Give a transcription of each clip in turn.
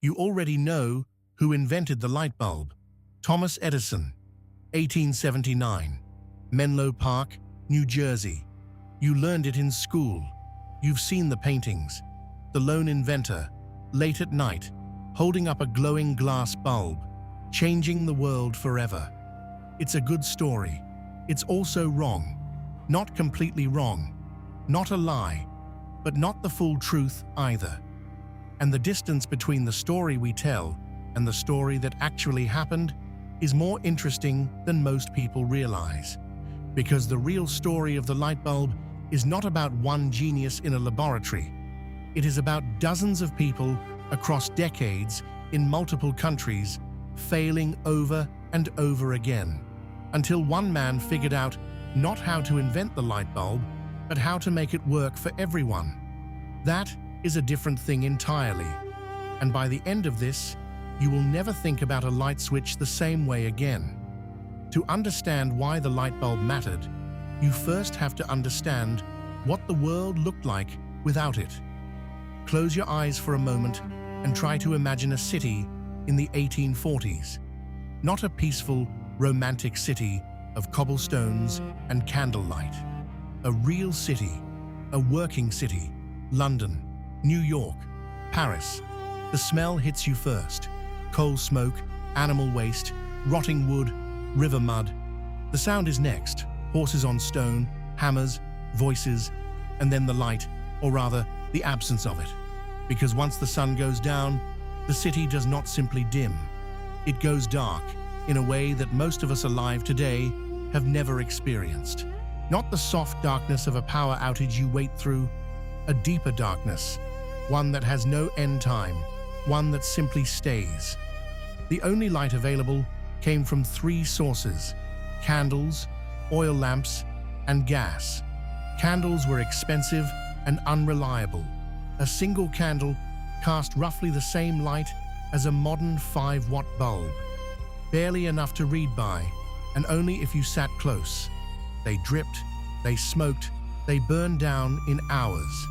You already know who invented the light bulb. Thomas Edison, 1879. Menlo Park, New Jersey. You learned it in school. You've seen the paintings. The lone inventor, late at night, holding up a glowing glass bulb, changing the world forever. It's a good story. It's also wrong. Not completely wrong. Not a lie, but not the full truth either. And the distance between the story we tell and the story that actually happened is more interesting than most people realize. Because the real story of the light bulb is not about one genius in a laboratory. It is about dozens of people across decades in multiple countries failing over and over again, until one man figured out not how to invent the light bulb, but how to make it work for everyone. That is a different thing entirely. And by the end of this, you will never think about a light switch the same way again. To understand why the light bulb mattered, you first have to understand what the world looked like without it. Close your eyes for a moment and try to imagine a city in the 1840s. Not a peaceful, romantic city of cobblestones and candlelight. A real city, a working city. London, New York, Paris. The smell hits you first. Coal smoke, animal waste, rotting wood, river mud. The sound is next. Horses on stone, hammers, voices, and then the light, or rather, the absence of it. Because once the sun goes down, the city does not simply dim. It goes dark in a way that most of us alive today have never experienced. Not the soft darkness of a power outage you wait through, a deeper darkness, one that has no end time, one that simply stays. The only light available came from three sources: candles, oil lamps, and gas. Candles were expensive and unreliable. A single candle cast roughly the same light as a modern 5-watt bulb. Barely enough to read by, and only if you sat close. They dripped, they smoked, they burned down in hours.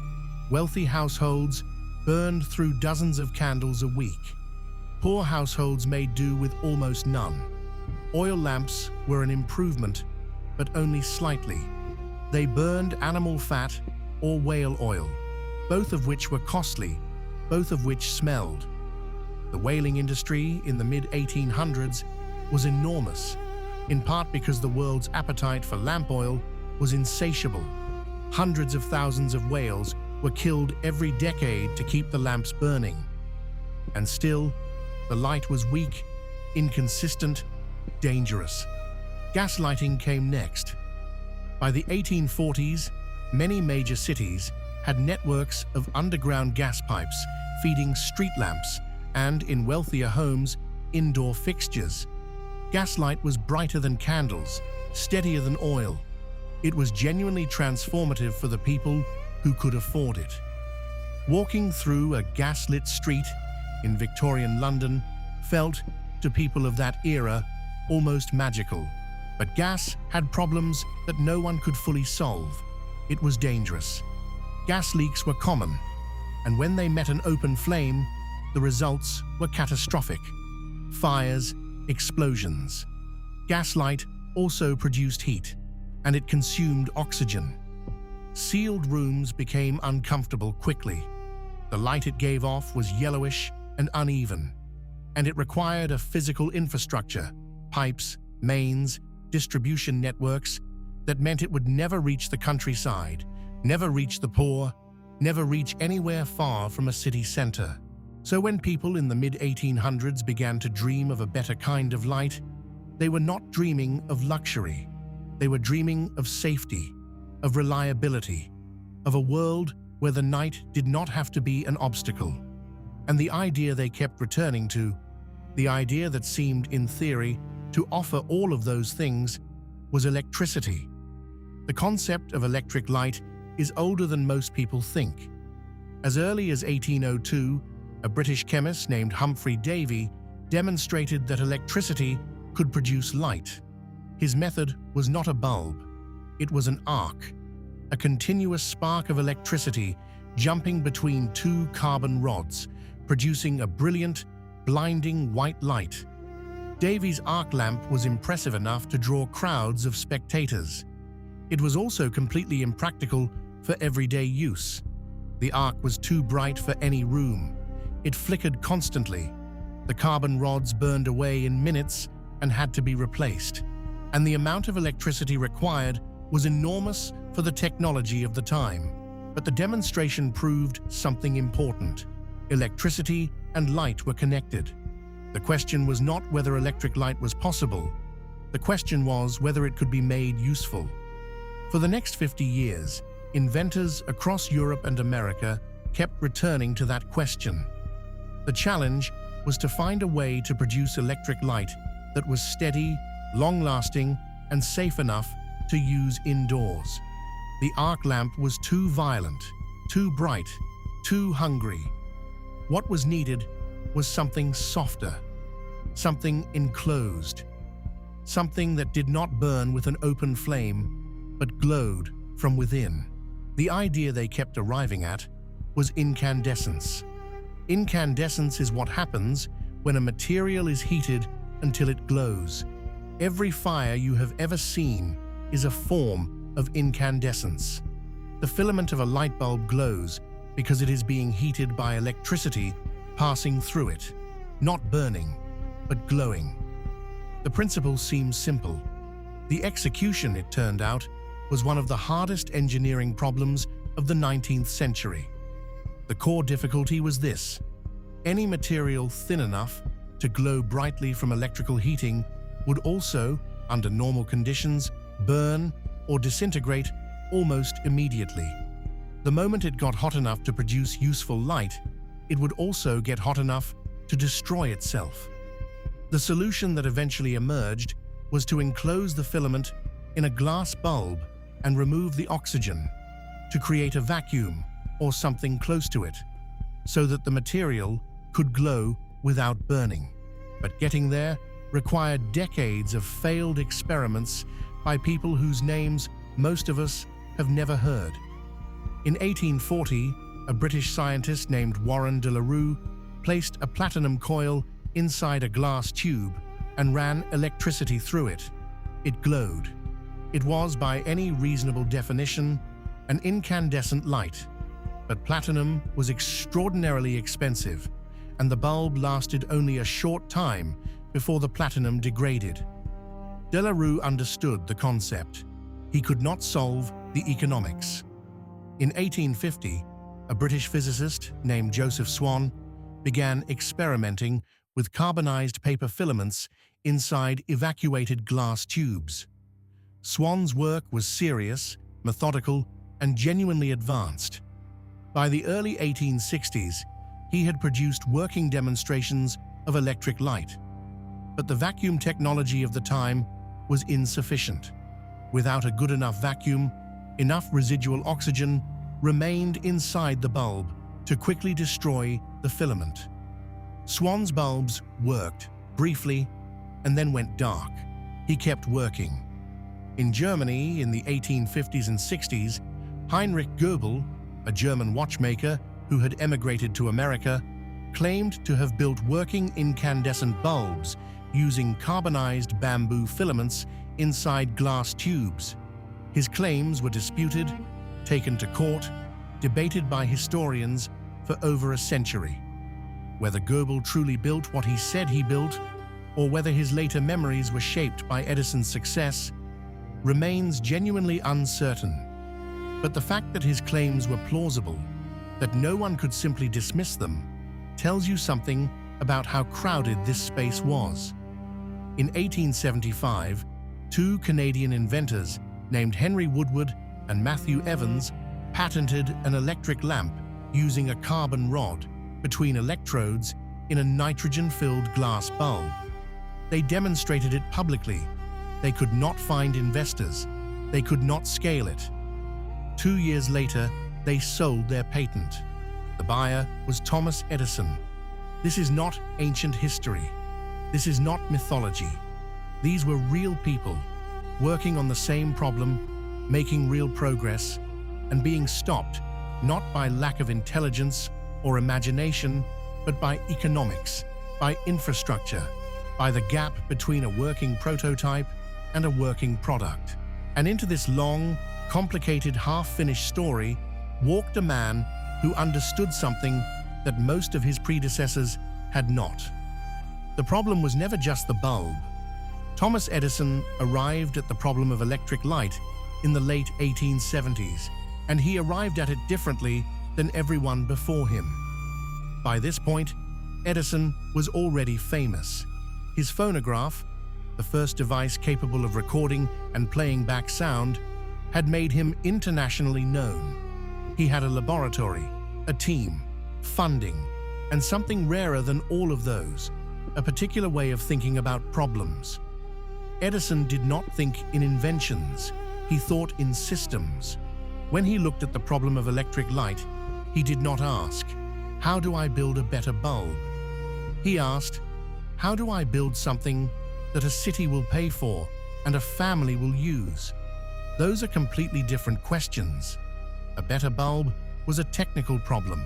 Wealthy households burned through dozens of candles a week. Poor households made do with almost none. Oil lamps were an improvement, but only slightly. They burned animal fat or whale oil, both of which were costly, both of which smelled. The whaling industry in the mid-1800s was enormous, in part because the world's appetite for lamp oil was insatiable. Hundreds of thousands of whales were killed every decade to keep the lamps burning. And still, the light was weak, inconsistent, dangerous. Gaslighting came next. By the 1840s, many major cities had networks of underground gas pipes feeding street lamps and, in wealthier homes, indoor fixtures. Gaslight was brighter than candles, steadier than oil. It was genuinely transformative for the people who could afford it. Walking through a gaslit street in Victorian London felt, to people of that era, almost magical. But gas had problems that no one could fully solve. It was dangerous. Gas leaks were common, and when they met an open flame, the results were catastrophic. Fires, explosions. Gaslight also produced heat, and it consumed oxygen. Sealed rooms became uncomfortable quickly. The light it gave off was yellowish and uneven, and it required a physical infrastructure, pipes, mains, distribution networks, that meant it would never reach the countryside, never reach the poor, never reach anywhere far from a city center. So when people in the mid-1800s began to dream of a better kind of light, they were not dreaming of luxury. They were dreaming of safety, of reliability, of a world where the night did not have to be an obstacle. And the idea they kept returning to, the idea that seemed, in theory, to offer all of those things, was electricity. The concept of electric light is older than most people think. As early as 1802, a British chemist named Humphrey Davy demonstrated that electricity could produce light. His method was not a bulb. It was an arc, a continuous spark of electricity jumping between two carbon rods, producing a brilliant, blinding white light. Davy's arc lamp was impressive enough to draw crowds of spectators. It was also completely impractical for everyday use. The arc was too bright for any room. It flickered constantly. The carbon rods burned away in minutes and had to be replaced. And the amount of electricity required was enormous for the technology of the time. But the demonstration proved something important. Electricity and light were connected. The question was not whether electric light was possible. The question was whether it could be made useful. For the next 50 years, inventors across Europe and America kept returning to that question. The challenge was to find a way to produce electric light that was steady, long-lasting, and safe enough to use indoors. The arc lamp was too violent, too bright, too hungry. What was needed was something softer, something enclosed, something that did not burn with an open flame, but glowed from within. The idea they kept arriving at was incandescence. Incandescence is what happens when a material is heated until it glows. Every fire you have ever seen is a form of incandescence. The filament of a light bulb glows because it is being heated by electricity passing through it, not burning, but glowing. The principle seems simple. The execution, it turned out, was one of the hardest engineering problems of the 19th century. The core difficulty was this: any material thin enough to glow brightly from electrical heating would also, under normal conditions, burn or disintegrate almost immediately. The moment it got hot enough to produce useful light, it would also get hot enough to destroy itself. The solution that eventually emerged was to enclose the filament in a glass bulb and remove the oxygen, to create a vacuum or something close to it, so that the material could glow without burning. But getting there required decades of failed experiments by people whose names most of us have never heard. In 1840, a British scientist named Warren de la Rue placed a platinum coil inside a glass tube and ran electricity through it. It glowed. It was, by any reasonable definition, an incandescent light. But platinum was extraordinarily expensive, and the bulb lasted only a short time before the platinum degraded. De la Rue understood the concept. He could not solve the economics. In 1850, a British physicist named Joseph Swan began experimenting with carbonized paper filaments inside evacuated glass tubes. Swan's work was serious, methodical, and genuinely advanced. By the early 1860s, he had produced working demonstrations of electric light. But the vacuum technology of the time was insufficient. Without a good enough vacuum, enough residual oxygen remained inside the bulb to quickly destroy the filament. Swan's bulbs worked briefly and then went dark. He kept working. In Germany in the 1850s and 60s, Heinrich Goebel, a German watchmaker who had emigrated to America, claimed to have built working incandescent bulbs using carbonized bamboo filaments inside glass tubes. His claims were disputed, taken to court, debated by historians for over a century. Whether Goebel truly built what he said he built, or whether his later memories were shaped by Edison's success, remains genuinely uncertain. But the fact that his claims were plausible, that no one could simply dismiss them, tells you something about how crowded this space was. In 1875, two Canadian inventors named Henry Woodward and Matthew Evans patented an electric lamp using a carbon rod between electrodes in a nitrogen-filled glass bulb. They demonstrated it publicly. They could not find investors. They could not scale it. 2 years later, they sold their patent. The buyer was Thomas Edison. This is not ancient history. This is not mythology. These were real people, working on the same problem, making real progress, and being stopped not by lack of intelligence or imagination, but by economics, by infrastructure, by the gap between a working prototype and a working product. And into this long, complicated, half-finished story walked a man who understood something that most of his predecessors had not. The problem was never just the bulb. Thomas Edison arrived at the problem of electric light in the late 1870s, and he arrived at it differently than everyone before him. By this point, Edison was already famous. His phonograph, the first device capable of recording and playing back sound, had made him internationally known. He had a laboratory, a team, funding, and something rarer than all of those, a particular way of thinking about problems. Edison did not think in inventions, he thought in systems. When he looked at the problem of electric light, he did not ask, "How do I build a better bulb?" He asked, "How do I build something that a city will pay for and a family will use?" Those are completely different questions. A better bulb was a technical problem.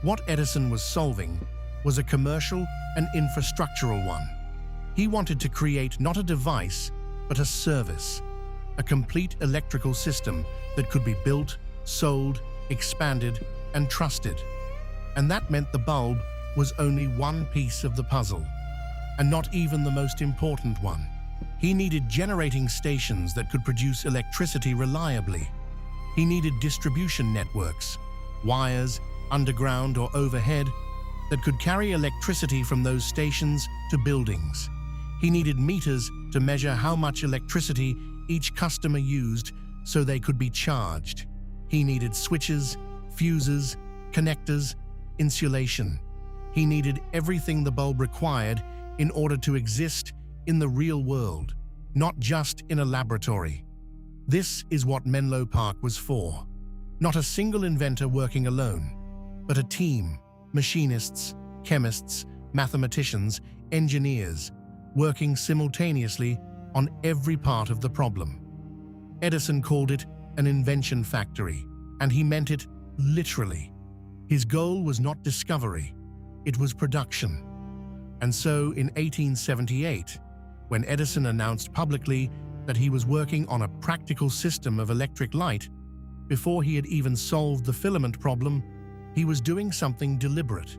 What Edison was solving was a commercial and infrastructural one. He wanted to create not a device, but a service, a complete electrical system that could be built, sold, expanded, and trusted. And that meant the bulb was only one piece of the puzzle, and not even the most important one. He needed generating stations that could produce electricity reliably. He needed distribution networks, wires, underground or overhead, that could carry electricity from those stations to buildings. He needed meters to measure how much electricity each customer used so they could be charged. He needed switches, fuses, connectors, insulation. He needed everything the bulb required in order to exist in the real world, not just in a laboratory. This is what Menlo Park was for. Not a single inventor working alone, but a team, machinists, chemists, mathematicians, engineers, working simultaneously on every part of the problem. Edison called it an invention factory, and he meant it literally. His goal was not discovery, it was production. And so in 1878, when Edison announced publicly that he was working on a practical system of electric light, before he had even solved the filament problem, he was doing something deliberate.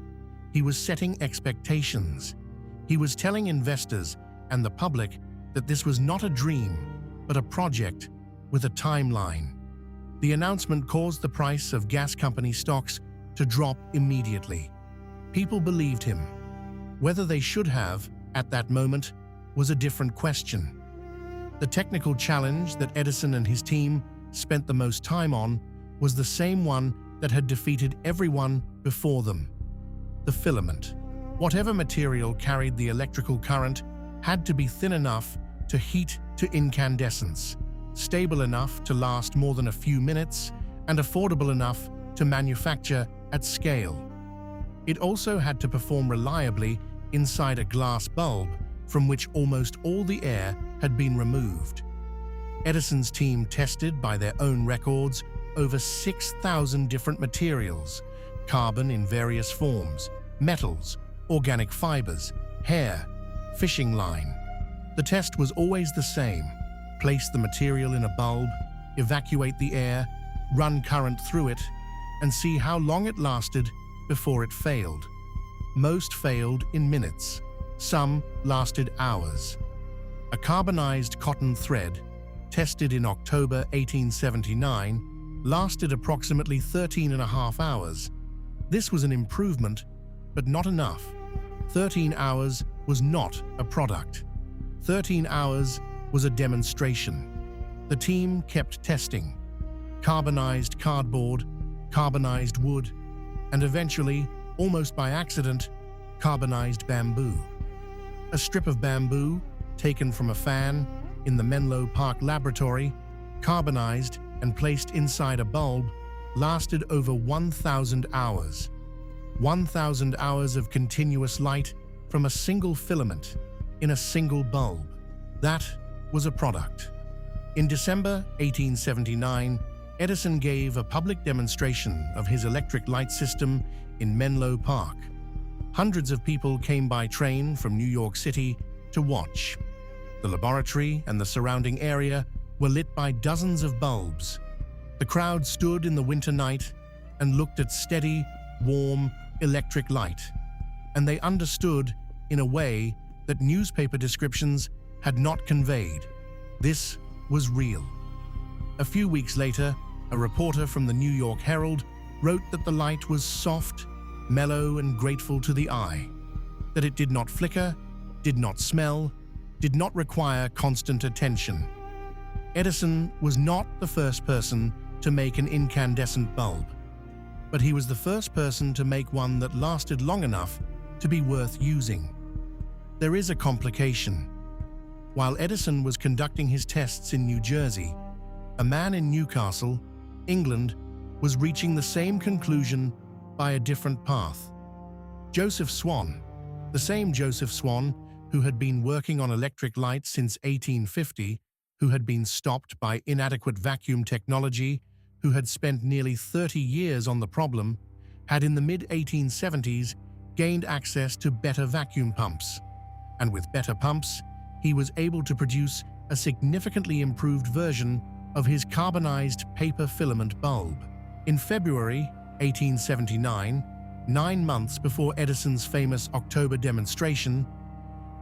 He was setting expectations. He was telling investors and the public that this was not a dream, but a project with a timeline. The announcement caused the price of gas company stocks to drop immediately. People believed him. Whether they should have, at that moment, was a different question. The technical challenge that Edison and his team spent the most time on was the same one that had defeated everyone before them: the filament. Whatever material carried the electrical current had to be thin enough to heat to incandescence, stable enough to last more than a few minutes, and affordable enough to manufacture at scale. It also had to perform reliably inside a glass bulb from which almost all the air had been removed. Edison's team tested, by their own records, over 6,000 different materials, carbon in various forms, metals, organic fibers, hair, fishing line. The test was always the same: place the material in a bulb, evacuate the air, run current through it, and see how long it lasted before it failed. Most failed in minutes. Some lasted hours. A carbonized cotton thread, tested in October 1879, lasted approximately 13.5 hours. This was an improvement, but not enough. 13 hours was not a product. 13 hours was a demonstration. The team kept testing. Carbonized cardboard, carbonized wood, and eventually, almost by accident, carbonized bamboo. A strip of bamboo, taken from a fan in the Menlo Park laboratory, carbonized and placed inside a bulb, lasted over 1,000 hours. 1,000 hours of continuous light from a single filament in a single bulb. That was a product. In December 1879, Edison gave a public demonstration of his electric light system in Menlo Park. Hundreds of people came by train from New York City to watch. The laboratory and the surrounding area were lit by dozens of bulbs. The crowd stood in the winter night and looked at steady, warm, electric light, and they understood, in a way, that newspaper descriptions had not conveyed. This was real. A few weeks later, a reporter from the New York Herald wrote that the light was soft, mellow, and grateful to the eye, that it did not flicker, did not smell, did not require constant attention. Edison was not the first person to make an incandescent bulb, but he was the first person to make one that lasted long enough to be worth using. There is a complication. While Edison was conducting his tests in New Jersey, a man in Newcastle, England, was reaching the same conclusion by a different path. Joseph Swan, the same Joseph Swan who had been working on electric light since 1850, who had been stopped by inadequate vacuum technology, who had spent nearly 30 years on the problem, had in the mid-1870s gained access to better vacuum pumps. And with better pumps, he was able to produce a significantly improved version of his carbonized paper filament bulb. In February 1879, 9 months before Edison's famous October demonstration,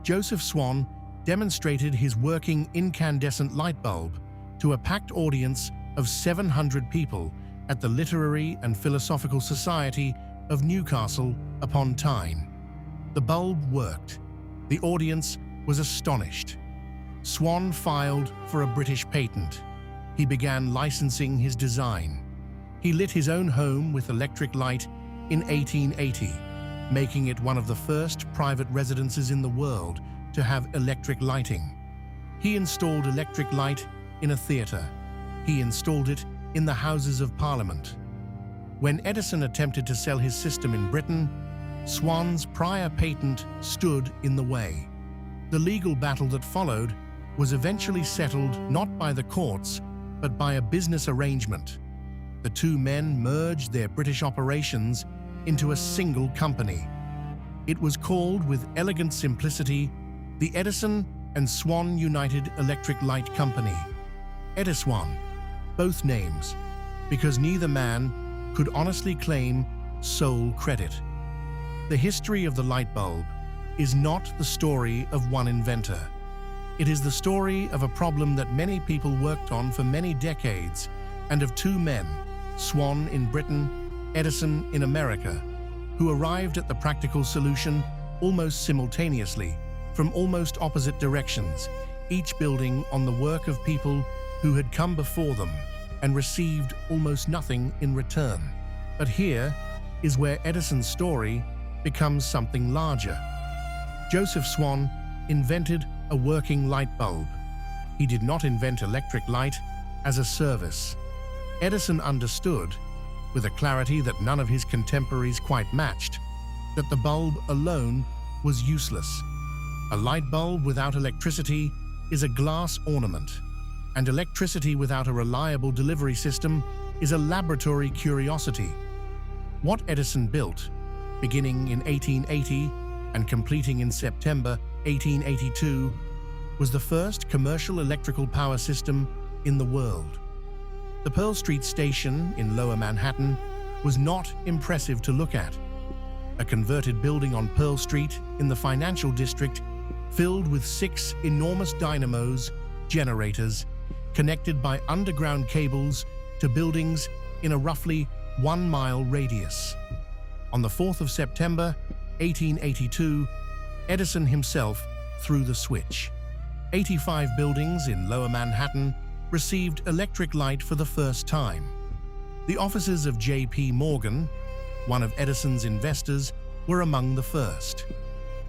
Joseph Swan demonstrated his working incandescent light bulb to a packed audience of 700 people at the Literary and Philosophical Society of Newcastle upon Tyne. The bulb worked. The audience was astonished. Swan filed for a British patent. He began licensing his design. He lit his own home with electric light in 1880, making it one of the first private residences in the world to have electric lighting. He installed electric light in a theatre. He installed it in the Houses of Parliament. When Edison attempted to sell his system in Britain, Swan's prior patent stood in the way. The legal battle that followed was eventually settled not by the courts, but by a business arrangement. The two men merged their British operations into a single company. It was called, with elegant simplicity, the Edison and Swan United Electric Light Company. Ediswan, both names, because neither man could honestly claim sole credit. The history of the light bulb is not the story of one inventor. It is the story of a problem that many people worked on for many decades, and of two men, Swan in Britain, Edison in America, who arrived at the practical solution almost simultaneously from almost opposite directions, each building on the work of people who had come before them and received almost nothing in return. But here is where Edison's story becomes something larger. Joseph Swan invented a working light bulb. He did not invent electric light as a service. Edison understood, with a clarity that none of his contemporaries quite matched, that the bulb alone was useless. A light bulb without electricity is a glass ornament, and electricity without a reliable delivery system is a laboratory curiosity. What Edison built, beginning in 1880 and completing in September 1882, was the first commercial electrical power system in the world. The Pearl Street station in Lower Manhattan was not impressive to look at. A converted building on Pearl Street in the financial district, filled with 6 enormous dynamos, generators, connected by underground cables to buildings in a roughly 1-mile radius. On the 4th of September, 1882, Edison himself threw the switch. 85 buildings in Lower Manhattan received electric light for the first time. The offices of J.P. Morgan, one of Edison's investors, were among the first.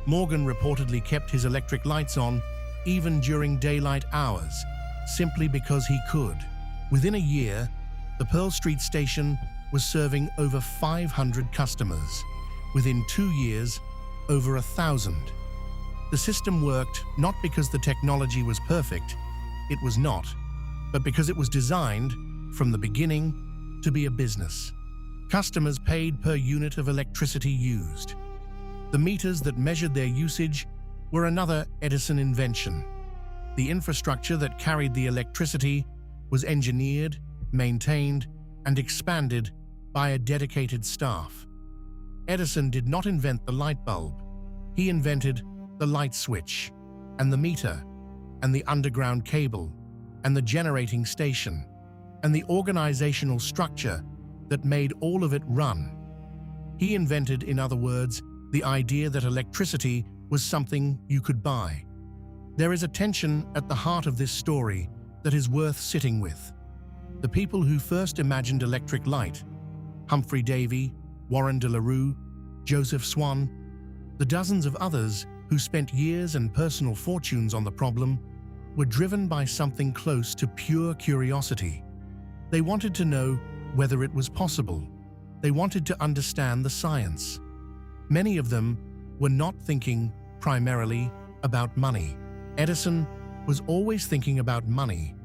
Morgan reportedly kept his electric lights on even during daylight hours, simply because he could. Within a year, the Pearl Street station was serving over 500 customers. Within 2 years, over 1,000. The system worked not because the technology was perfect, it was not, but because it was designed, from the beginning, to be a business. Customers paid per unit of electricity used. The meters that measured their usage were another Edison invention. The infrastructure that carried the electricity was engineered, maintained, and expanded by a dedicated staff. Edison did not invent the light bulb. He invented the light switch, and the meter, and the underground cable, and the generating station, and the organizational structure that made all of it run. He invented, in other words, the idea that electricity was something you could buy. There is a tension at the heart of this story that is worth sitting with. The people who first imagined electric light, Humphrey Davy, Warren de la Rue, Joseph Swan, the dozens of others who spent years and personal fortunes on the problem, were driven by something close to pure curiosity. They wanted to know whether it was possible. They wanted to understand the science. Many of them were not thinking primarily about money. Edison was always thinking about money,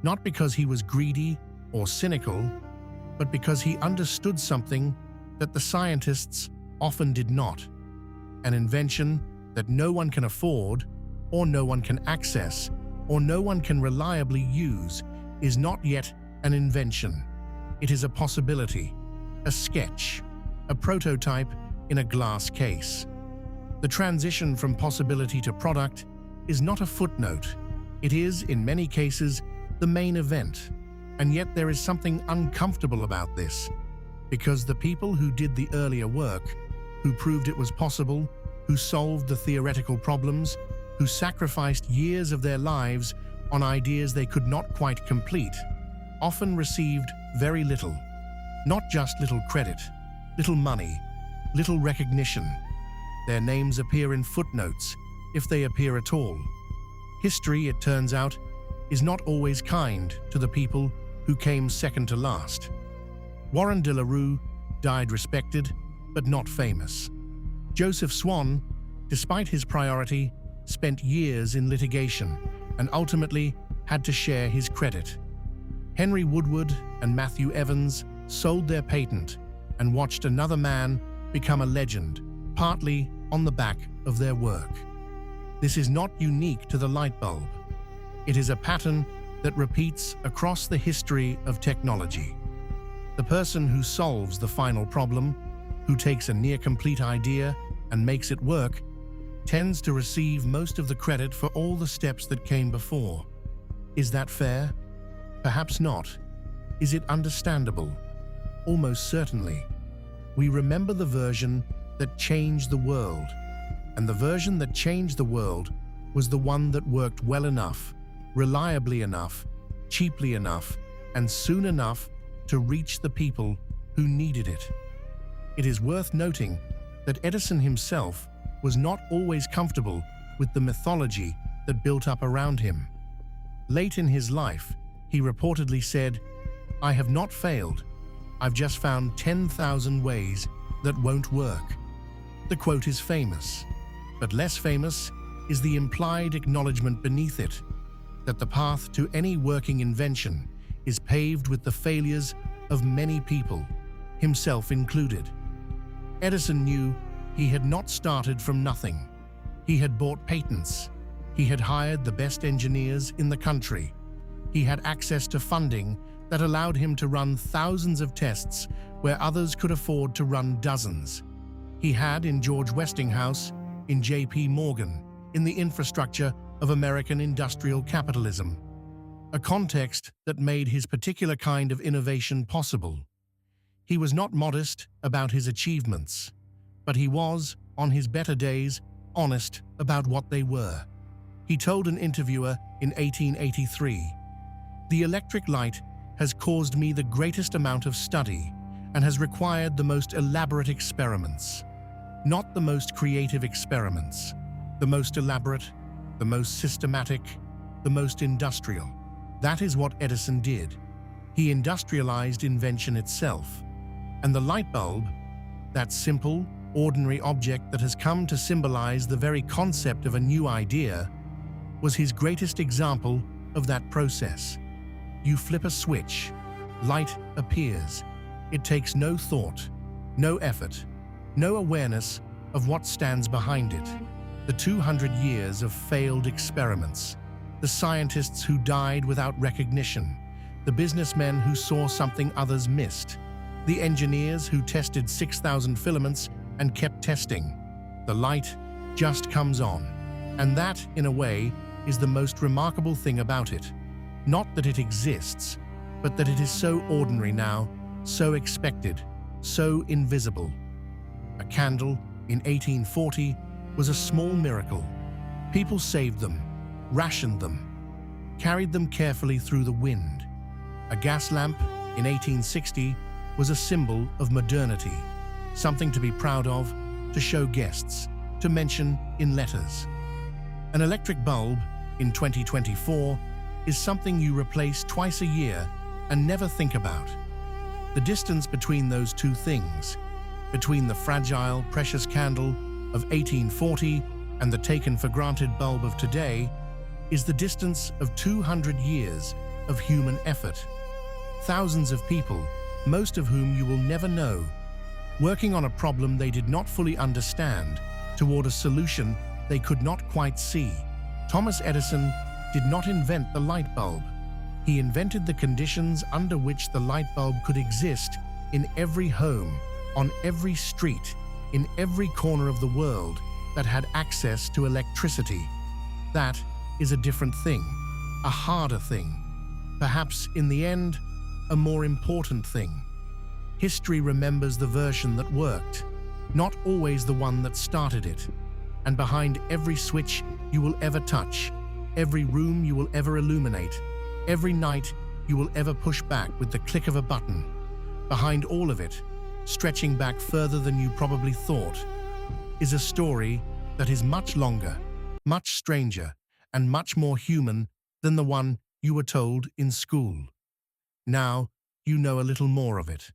not because he was greedy or cynical, but because he understood something that the scientists often did not. An invention that no one can afford, or no one can access, or no one can reliably use is not yet an invention. It is a possibility, a sketch, a prototype in a glass case. The transition from possibility to product is not a footnote. It is, in many cases, the main event. And yet there is something uncomfortable about this, because the people who did the earlier work, who proved it was possible, who solved the theoretical problems, who sacrificed years of their lives on ideas they could not quite complete, often received very little. Not just little credit, little money, little recognition. Their names appear in footnotes, if they appear at all. History, it turns out, is not always kind to the people who came second to last. Warren de la Rue died respected, but not famous. Joseph Swan, despite his priority, spent years in litigation and ultimately had to share his credit. Henry Woodward and Matthew Evans sold their patent and watched another man become a legend, partly on the back of their work. This is not unique to the light bulb. It is a pattern that repeats across the history of technology. The person who solves the final problem, who takes a near-complete idea and makes it work, tends to receive most of the credit for all the steps that came before. Is that fair? Perhaps not. Is it understandable? Almost certainly. We remember the version that changed the world, and the version that changed the world was the one that worked well enough, reliably enough, cheaply enough, and soon enough to reach the people who needed it. It is worth noting that Edison himself was not always comfortable with the mythology that built up around him. Late in his life, he reportedly said, "I have not failed. I've just found 10,000 ways that won't work." The quote is famous, but less famous is the implied acknowledgement beneath it, that the path to any working invention is paved with the failures of many people, himself included. Edison knew he had not started from nothing. He had bought patents. He had hired the best engineers in the country. He had access to funding that allowed him to run thousands of tests where others could afford to run dozens. He had, in George Westinghouse, in J.P. Morgan, in the infrastructure of American industrial capitalism, a context that made his particular kind of innovation possible. He was not modest about his achievements, but he was, on his better days, honest about what they were. He told an interviewer in 1883, "The electric light has caused me the greatest amount of study and has required the most elaborate experiments. Not the most creative experiments, the most elaborate, the most systematic, the most industrial." That is what Edison did. He industrialized invention itself. And the light bulb, that simple, ordinary object that has come to symbolize the very concept of a new idea, was his greatest example of that process. You flip a switch, light appears. It takes no thought, no effort, no awareness of what stands behind it. The 200 years of failed experiments, the scientists who died without recognition, the businessmen who saw something others missed, the engineers who tested 6,000 filaments and kept testing. The light just comes on. And that, in a way, is the most remarkable thing about it. Not that it exists, but that it is so ordinary now, so expected, so invisible. A candle in 1840 was a small miracle. People saved them, rationed them, carried them carefully through the wind. A gas lamp in 1860 was a symbol of modernity, something to be proud of, to show guests, to mention in letters. An electric bulb in 2024 is something you replace twice a year and never think about. The distance between those two things, between the fragile, precious candle of 1840 and the taken-for-granted bulb of today, is the distance of 200 years of human effort. Thousands of people, most of whom you will never know, working on a problem they did not fully understand toward a solution they could not quite see. Thomas Edison did not invent the light bulb. He invented the conditions under which the light bulb could exist in every home, on every street, in every corner of the world that had access to electricity. That is a different thing, a harder thing, perhaps in the end, a more important thing. History remembers the version that worked, not always the one that started it. And behind every switch you will ever touch, every room you will ever illuminate, every night you will ever push back with the click of a button, behind all of it, stretching back further than you probably thought, is a story that is much longer, much stranger, and much more human than the one you were told in school. Now you know a little more of it.